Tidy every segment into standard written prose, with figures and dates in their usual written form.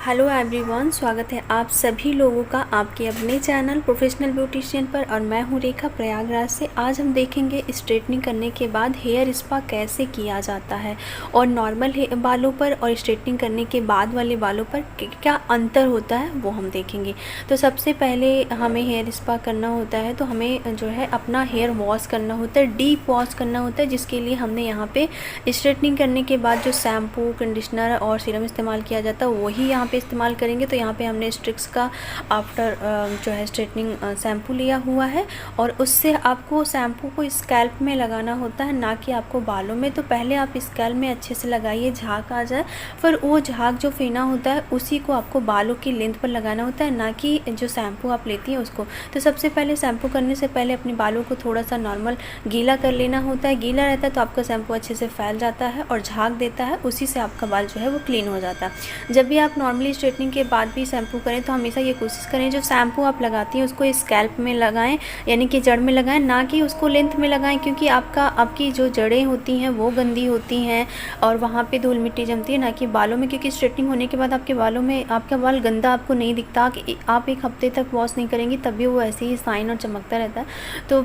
Hello everyone, स्वागत है आप सभी लोगों का आपके अपने चैनल प्रोफेशनल ब्यूटिशियन पर। और मैं हूँ रेखा प्रयागराज से। आज हम देखेंगे स्ट्रेटनिंग करने के बाद हेयर स्पा कैसे किया जाता है और नॉर्मल बालों पर और स्ट्रेटनिंग करने के बाद वाले बालों पर क्या अंतर होता है वो हम देखेंगे। तो सबसे पहले हमें हेयर स्पा करना होता है तो हमें जो है अपना हेयर वॉश करना होता है, डीप वॉश करना होता है, जिसके लिए हमने यहाँ पे स्ट्रेटनिंग करने के बाद जो शैम्पू, कंडीशनर और सीरम इस्तेमाल किया जाता है वही यहाँ पे इस्तेमाल करेंगे। तो यहाँ पे हमने स्ट्रिक्स का आफ्टर जो है स्ट्रेटनिंग शैम्पू लिया हुआ है और उससे आपको शैम्पू को स्कैल्प में लगाना होता है, ना कि आपको बालों में। तो पहले आप स्कैल्प में अच्छे से लगाइए, झाग आ जाए, फिर वो झाग जो फेना होता है उसी को आपको बालों की लेंथ पर लगाना होता है, ना कि जो शैम्पू आप लेती हैं उसको। तो सबसे पहले शैम्पू करने से पहले अपने बालों को थोड़ा सा नॉर्मल गीला कर लेना होता है। गीला रहता है तो आपका शैम्पू अच्छे से फैल जाता है और झाग देता है, उसी से आपका बाल जो है वो क्लीन हो जाता है। जब भी आप नॉर्मली स्ट्रेटनिंग के बाद भी शैम्पू करें तो हमेशा ये कोशिश करें जो शैम्पू आप लगाती हैं उसको स्कैल्प में लगाएं, यानी कि जड़ में लगाएं, ना कि उसको लेंथ में लगाएं, क्योंकि आपकी जो जड़ें होती हैं वो गंदी होती हैं और वहाँ पे धूल मिट्टी जमती है, ना कि बालों में। क्योंकि स्ट्रेटनिंग होने के बाद आपके बालों में आपका बाल गंदा आपको नहीं दिखता। कि आप एक हफ्ते तक वॉश नहीं करेंगी तब भी वो ऐसे ही शाइन और चमकता रहता है। तो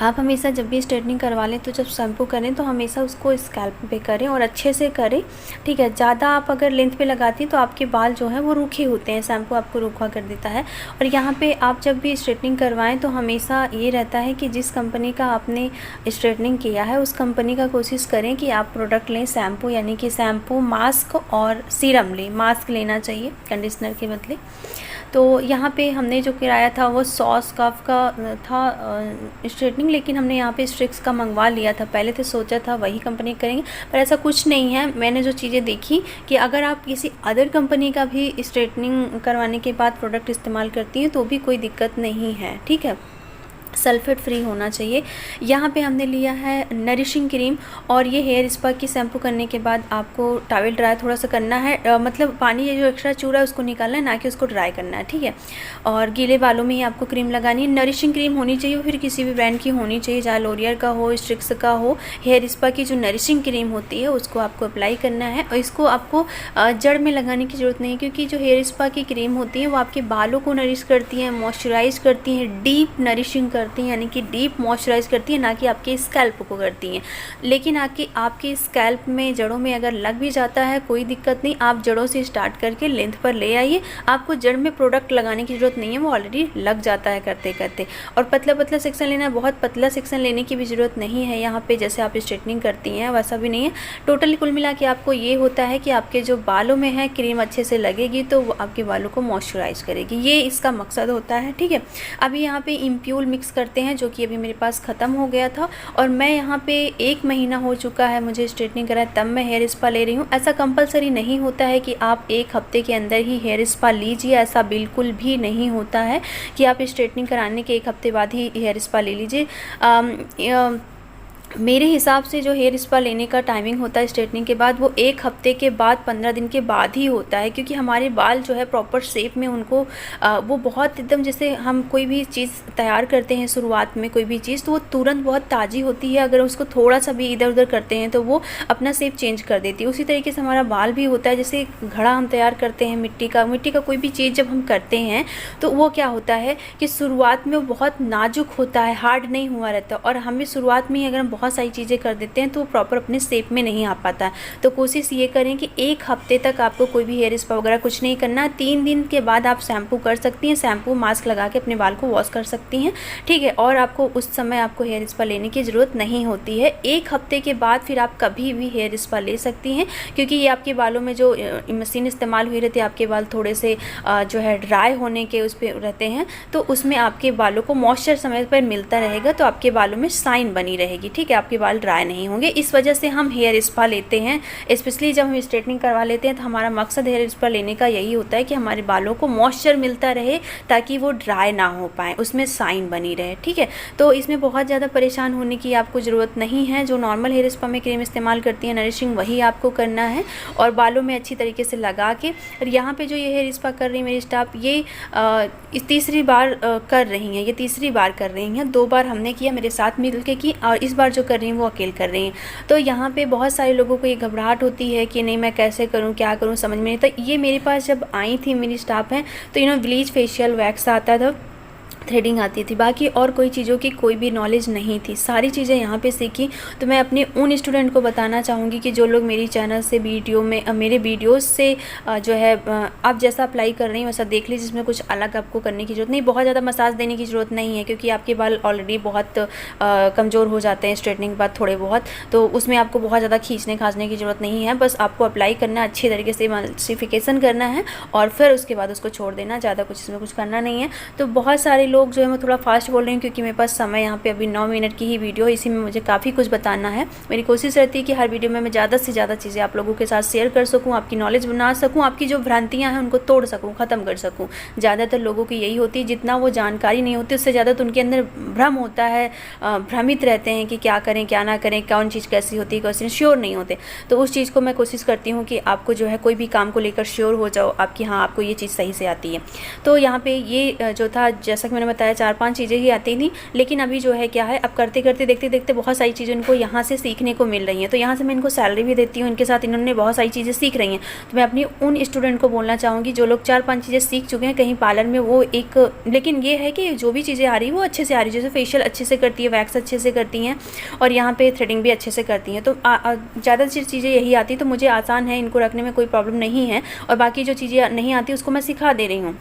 आप हमेशा जब भी स्ट्रेटनिंग करवा लें तो जब शैम्पू करें तो हमेशा उसको स्कैल्प पे करें और अच्छे से करें, ठीक है। ज़्यादा आप अगर लेंथ पे लगाती हैं तो आपके बाल जो हैं वो रूखे होते हैं, शैम्पू आपको रूखा कर देता है। और यहाँ पे आप जब भी स्ट्रेटनिंग करवाएं तो हमेशा ये रहता है कि जिस कंपनी का आपने स्ट्रेटनिंग किया है उस कंपनी का कोशिश करें कि आप प्रोडक्ट लें, शैम्पू यानी कि शैम्पू, मास्क और सीरम लें। मास्क लेना चाहिए कंडीशनर के बदले। तो यहाँ पे हमने जो किराया था वो 100 स्कार्फ का था स्ट्रेटनिंग, लेकिन हमने यहाँ पे स्ट्रिक्स का मंगवा लिया था। पहले तो सोचा था वही कंपनी करेंगे, पर ऐसा कुछ नहीं है। मैंने जो चीज़ें देखी कि अगर आप किसी अदर कंपनी का भी स्ट्रेटनिंग करवाने के बाद प्रोडक्ट इस्तेमाल करती हैं तो भी कोई दिक्कत नहीं है, ठीक है। सल्फेट फ्री होना चाहिए। यहाँ पे हमने लिया है नरिशिंग क्रीम और ये हेयर स्पा की शैम्पू करने के बाद आपको टॉवल ड्राई थोड़ा सा करना है, मतलब पानी ये जो एक्स्ट्रा चूरा है उसको निकालना है, ना कि उसको ड्राई करना है, ठीक है। और गीले बालों में ही आपको क्रीम लगानी है। नरिशिंग क्रीम होनी चाहिए, फिर किसी भी ब्रांड की होनी चाहिए, चाहे लोरियल का हो, स्ट्रिक्स का हो। हेयर स्पा की जो नरिशिंग क्रीम होती है उसको आपको अप्लाई करना है और इसको आपको जड़ में लगाने की ज़रूरत नहीं है, क्योंकि जो हेयर स्पा की क्रीम होती है वो आपके बालों को नरिश करती है, मॉइस्चराइज करती हैं, डीप नरिशिंग करती हैं, यानी कि डीप मॉइस्चराइज करती है, ना कि आपके स्कैल्प को करती हैं। लेकिन आपके स्कैल्प में, जड़ों में अगर लग भी जाता है कोई दिक्कत नहीं, आप जड़ों से स्टार्ट करके लेंथ पर ले आइए। आपको जड़ में प्रोडक्ट लगाने की ज़रूरत नहीं है, वो ऑलरेडी लग जाता है करते करते। और पतला पतला सेक्शन लेना है, बहुत पतला सेक्शन लेने की भी ज़रूरत नहीं है यहाँ पे। जैसे आप स्ट्रेटनिंग करती हैं वैसा भी नहीं है। टोटली कुल मिला के आपको ये होता है कि आपके जो बालों में है क्रीम अच्छे से लगेगी तो वो आपके बालों को मॉइस्चराइज करेगी, ये इसका मकसद होता है, ठीक है। अभी यहाँ पे इम्प्यूल मिक्स करते हैं जो कि अभी मेरे पास ख़त्म हो गया था और मैं यहाँ पे 1 महीना हो चुका है मुझे स्ट्रेटनिंग कराए, तब मैं हेयर स्पा ले रही हूँ। ऐसा कंपलसरी नहीं होता है कि आप 1 हफ्ते के अंदर ही हेयर स्पा लीजिए, ऐसा बिल्कुल भी नहीं होता है कि आप स्ट्रेटनिंग कराने के 1 हफ्ते बाद ही हेयर स्पा ले लीजिए। मेरे हिसाब से जो हेयर स्पा लेने का टाइमिंग होता है स्ट्रेटनिंग के बाद वो 1 हफ्ते के बाद, 15 दिन के बाद ही होता है, क्योंकि हमारे बाल जो है प्रॉपर शेप में उनको वो बहुत एकदम, जैसे हम कोई भी चीज़ तैयार करते हैं शुरुआत में कोई भी चीज़ तो वो तुरंत बहुत ताज़ी होती है, अगर उसको थोड़ा सा भी इधर उधर करते हैं तो वो अपना शेप चेंज कर देती है। उसी तरीके से हमारा बाल भी होता है। जैसे घड़ा हम तैयार करते हैं मिट्टी का कोई भी चीज़ जब हम करते हैं तो वो क्या होता है कि शुरुआत में वो बहुत नाजुक होता है, हार्ड नहीं हुआ रहता, और हमें शुरुआत में ही अगर हम बहुत सारी चीज़ें कर देते हैं तो वो प्रॉपर अपने शेप में नहीं आ पाता है। तो कोशिश ये करें कि 1 हफ्ते तक आपको कोई भी हेयर स्पा वगैरह कुछ नहीं करना। 3 दिन के बाद आप शैम्पू कर सकती हैं, शैम्पू मास्क लगा के अपने बाल को वॉश कर सकती हैं, ठीक है। और आपको उस समय आपको हेयर स्पा लेने की ज़रूरत नहीं होती है। 1 हफ्ते के बाद फिर आप कभी भी हेयर स्पा ले सकती हैं, क्योंकि ये आपके बालों में जो मशीन इस्तेमाल हुई रहती है, आपके बाल थोड़े से जो है ड्राई होने के उस पर रहते हैं, तो उसमें आपके बालों को मॉइस्चर समय पर मिलता रहेगा, तो आपके बालों में शाइन बनी रहेगी, ठीक है। आपके बाल ड्राई नहीं होंगे। इस वजह से हम हेयर स्पा लेते हैं, स्पेशली जब हम स्ट्रेटनिंग करवा लेते हैं तो हमारा मकसद हेयर स्पा लेने का यही होता है कि हमारे बालों को मॉइस्चर मिलता रहे ताकि वो ड्राई ना हो पाए, उसमें शाइन बनी रहे, ठीक है। तो इसमें बहुत ज़्यादा परेशान होने की आपको ज़रूरत नहीं है। जो नॉर्मल हेयर स्पा में क्रीम इस्तेमाल करती है नरिशिंग, वही आपको करना है और बालों में अच्छी तरीके से लगा के। और यहाँ पर जो ये हेयर स्पा कर रही है मेरी स्टाफ, ये तीसरी बार कर रही हैं, ये तीसरी बार कर रही हैं। 2 बार हमने किया, मेरे साथ मिल के की, और इस बार जो कर रही हैं वो अकेले कर रही हैं। तो यहाँ पे बहुत सारे लोगों को ये घबराहट होती है कि नहीं मैं कैसे करूँ, क्या करूँ, समझ में नहीं। तो ये मेरे पास जब आई थी मेरी स्टाफ हैं तो इन्होंने ब्लीच, फेशियल, वैक्स आता था, थ्रेडिंग आती थी, बाकी और कोई चीज़ों की कोई भी नॉलेज नहीं थी। सारी चीज़ें यहाँ पे सीखी। तो मैं अपने उन स्टूडेंट को बताना चाहूँगी कि जो लोग मेरी चैनल से वीडियो में मेरे वीडियोस से जो है आप जैसा अप्लाई कर रही हैं वैसा देख लीजिए, जिसमें कुछ अलग आपको करने की ज़रूरत नहीं, बहुत ज़्यादा मसाज देने की ज़रूरत नहीं है, क्योंकि आपके बाल ऑलरेडी बहुत कमज़ोर हो जाते हैं स्ट्रेटनिंग के बाद थोड़े बहुत, तो उसमें आपको बहुत ज़्यादा खींचने खांचने की ज़रूरत नहीं है। बस आपको अप्लाई करना, अच्छे तरीके से एमल्सिफिकेशन करना है और फिर उसके बाद उसको छोड़ देना, ज़्यादा कुछ इसमें कुछ करना नहीं है। तो बहुत सारे लोग जो है, मैं थोड़ा फास्ट बोल रही हूँ क्योंकि मेरे पास समय यहाँ पे अभी 9 मिनट की ही वीडियो है, इसी में मुझे काफ़ी कुछ बताना है। मेरी कोशिश रहती है कि हर वीडियो में मैं ज़्यादा से ज़्यादा चीज़ें आप लोगों के साथ शेयर कर सकूँ, आपकी नॉलेज बना सकूँ, आपकी जो भ्रांतियाँ हैं उनको तोड़ सकूँ, ख़त्म कर सकूँ। ज़्यादातर लोगों की यही होती है, जितना वो जानकारी नहीं होती उससे ज़्यादा तो उनके अंदर भ्रम होता है, भ्रमित रहते हैं कि क्या करें क्या ना करें, कौन चीज़ कैसी होती है, कैसी श्योर नहीं होते। तो उस चीज़ को मैं कोशिश करती हूँ कि आपको जो है कोई भी काम को लेकर श्योर हो जाओ आपकी, हाँ आपको ये चीज़ सही से आती है। तो यहाँ पे ये जो था, जैसा कि मैंने बताया 4-5 चीज़ें ही आती थी, लेकिन अभी जो है क्या है, अब करते करते देखते देखते बहुत सारी चीज़ें इनको यहाँ से सीखने को मिल रही हैं। तो यहाँ से मैं इनको सैलरी भी देती हूँ, इनके साथ इन्होंने बहुत सारी चीज़ें सीख रही हैं। तो मैं अपनी उन स्टूडेंट को बोलना चाहूँगी जो लोग 4-5 चीज़ें सीख चुके हैं कहीं पार्लर में, वो एक, लेकिन ये है कि जो भी चीज़ें आ रही है वो अच्छे से आ रही है। जैसे फेशियल अच्छे से करती है, वैक्स अच्छे से करती हैं और यहाँ पे थ्रेडिंग भी अच्छे से करती हैं। तो ज़्यादा चीज़ें यही आती, तो मुझे आसान है, इनको रखने में कोई प्रॉब्लम नहीं है। और बाकी जो चीज़ें नहीं आती उसको मैं सिखा दे रही हूँ,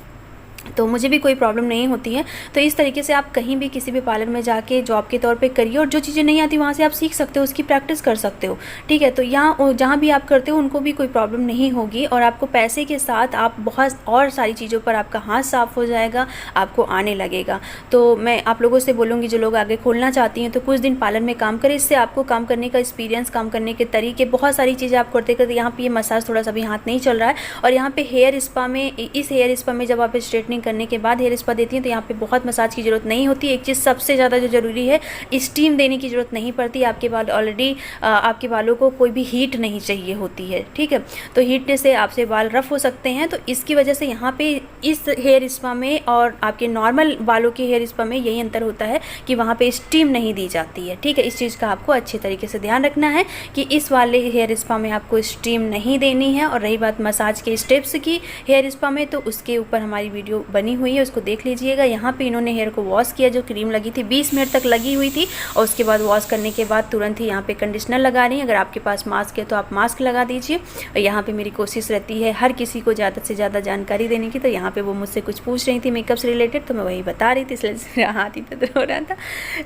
तो मुझे भी कोई प्रॉब्लम नहीं होती है। तो इस तरीके से आप कहीं भी किसी भी पार्लर में जाके जॉब के तौर पे करिए, और जो चीज़ें नहीं आती वहाँ से आप सीख सकते हो, उसकी प्रैक्टिस कर सकते हो, ठीक है। तो यहाँ जहाँ भी आप करते हो उनको भी कोई प्रॉब्लम नहीं होगी, और आपको पैसे के साथ आप बहुत और सारी चीज़ों पर आपका हाथ साफ हो जाएगा, आपको आने लगेगा। तो मैं आप लोगों से बोलूँगी जो लोग आगे खोलना चाहती हैं तो कुछ दिन पार्लर में काम करें, इससे आपको काम करने का एक्सपीरियंस, काम करने के तरीके, बहुत सारी चीज़ें आप करते करते, यहाँ पे ये मसाज थोड़ा सा भी हाथ नहीं चल रहा है, और यहाँ पे हेयर स्पा में, इस हेयर स्पा में जब आप स्ट्रेटनिंग करने के बाद हेयर स्पा देती हैं तो यहाँ पे बहुत मसाज की ज़रूरत नहीं होती। एक चीज़ सबसे ज़्यादा जो ज़रूरी है, स्टीम देने की ज़रूरत नहीं पड़ती। आपके बाल ऑलरेडी, आपके बालों को कोई भी हीट नहीं चाहिए होती है, ठीक है। तो हीट से आपसे बाल रफ़ हो सकते हैं, तो इसकी वजह से यहाँ पे इस हेयर स्पा में और आपके नॉर्मल बालों के हेयर स्पा में यही अंतर होता है कि वहाँ पे स्टीम नहीं दी जाती है, ठीक है। इस चीज़ का आपको अच्छे तरीके से ध्यान रखना है कि इस वाले हेयर स्पा में आपको स्टीम नहीं देनी है। और रही बात मसाज के स्टेप्स की हेयर स्पा में, तो उसके ऊपर हमारी वीडियो बनी हुई है, उसको देख लीजिएगा। यहाँ पे इन्होंने हेयर को वॉश किया, जो क्रीम लगी थी 20 मिनट तक लगी हुई थी, और उसके बाद वॉश करने के बाद तुरंत ही यहाँ पे कंडीशनर लगा रही हैं। अगर आपके पास मास्क है तो आप मास्क लगा दीजिए। और यहाँ पे मेरी कोशिश रहती है हर किसी को ज़्यादा से ज़्यादा जानकारी देने की। तो यहाँ पे वो मुझसे कुछ पूछ रही थी मेकअप से रिलेटेड, तो मैं वही बता रही थी, इसलिए हाथ ही दर्द हो रहा था।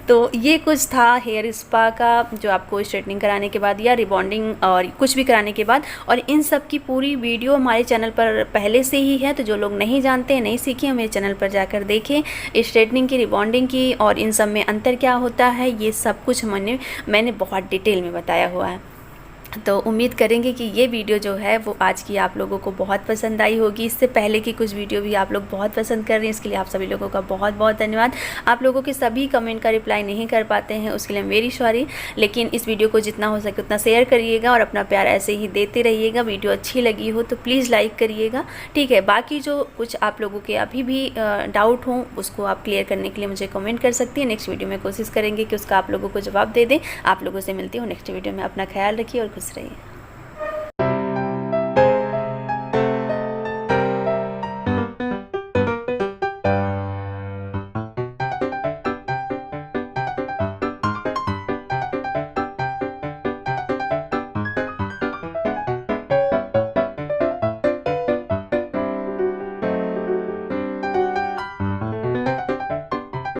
तो ये कुछ था हेयर स्पा का, जो आपको स्ट्रेटनिंग कराने के बाद या रिबॉन्डिंग और कुछ भी कराने के बाद। और इन सब की पूरी वीडियो हमारे चैनल पर पहले से ही है, तो जो लोग नहीं जानते हैं, नहीं सीखे, मेरे चैनल पर जाकर देखें। स्ट्रेटनिंग की, रिबॉन्डिंग की और इन सब में अंतर क्या होता है, ये सब कुछ मैंने बहुत डिटेल में बताया हुआ है। तो उम्मीद करेंगे कि ये वीडियो जो है वो आज की आप लोगों को बहुत पसंद आई होगी। इससे पहले की कुछ वीडियो भी आप लोग बहुत पसंद कर रहे हैं, इसके लिए आप सभी लोगों का बहुत बहुत धन्यवाद। आप लोगों के सभी कमेंट का रिप्लाई नहीं कर पाते हैं, उसके लिए मेरी सॉरी, लेकिन इस वीडियो को जितना हो सके उतना शेयर करिएगा और अपना प्यार ऐसे ही देते रहिएगा। वीडियो अच्छी लगी हो तो प्लीज़ लाइक करिएगा, ठीक है। बाकी जो कुछ आप लोगों के अभी भी डाउट हो उसको आप क्लियर करने के लिए मुझे कमेंट कर सकती हैं। नेक्स्ट वीडियो में कोशिश करेंगे कि उसका आप लोगों को जवाब दे दें। आप लोगों से मिलती हूँ नेक्स्ट वीडियो में। अपना ख्याल रखिए और खुश रहिए।